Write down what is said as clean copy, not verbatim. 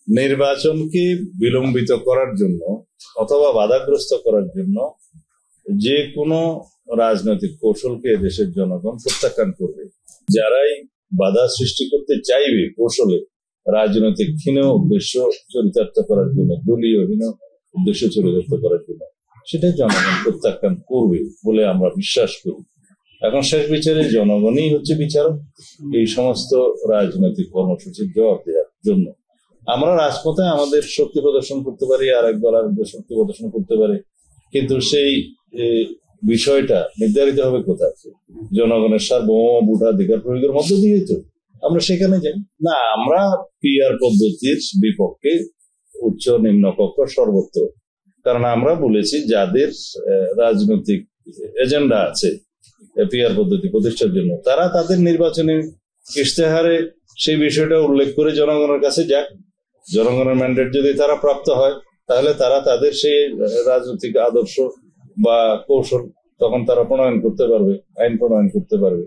নির্বাচনকে বিলম্বিত করার জন্য অথবা বাধাগ্রস্ত করার জন্য যে কোনো রাজনৈতিক কৌশলকে দেশের জনগণ প্রত্যাখ্যান করবে। যারাই বাধা সৃষ্টি করতে চাইবে কৌশলে রাজনৈতিক হীন উদ্দেশ্য চরিতার্থ করার জন্য, দলীয় হীন উদ্দেশ্য চরিতার্থ করার জন্য, সেটা জনগণ প্রত্যাখ্যান করবে বলে আমরা বিশ্বাস করি। এখন শেষ বিচারে জনগণই হচ্ছে বিচারক এই সমস্ত রাজনৈতিক কর্মসূচির জবাব দেওয়ার জন্য। আমরা রাজপথে আমাদের শক্তি প্রদর্শন করতে পারি, আর একদল আরেকদল শক্তি প্রদর্শন করতে পারে, কিন্তু সেই বিষয়টা নির্ধারিত হবে কোথায়? জনগণের সার্বভৌম ভোটাধিকার প্রয়োগের মধ্য দিয়ে তো আমরা সেখানে যাই না। আমরা পিআর পদ্ধতির বিপক্ষে উচ্চ নিম্ন কক্ষ সর্বত্র, কারণ আমরা বলেছি যাদের রাজনৈতিক এজেন্ডা আছে পিআর পদ্ধতি প্রতিষ্ঠার জন্য, তারা তাদের নির্বাচনী ইশতেহারে সেই বিষয়টা উল্লেখ করে জনগণের কাছে যাক। জনগণের ম্যান্ডেট যদি তারা প্রাপ্ত হয়, তাহলে তারা তাদের সেই রাজনৈতিক আদর্শ বা কৌশল তখন তারা প্রণয়ন করতে পারবে, আইন প্রণয়ন করতে পারবে।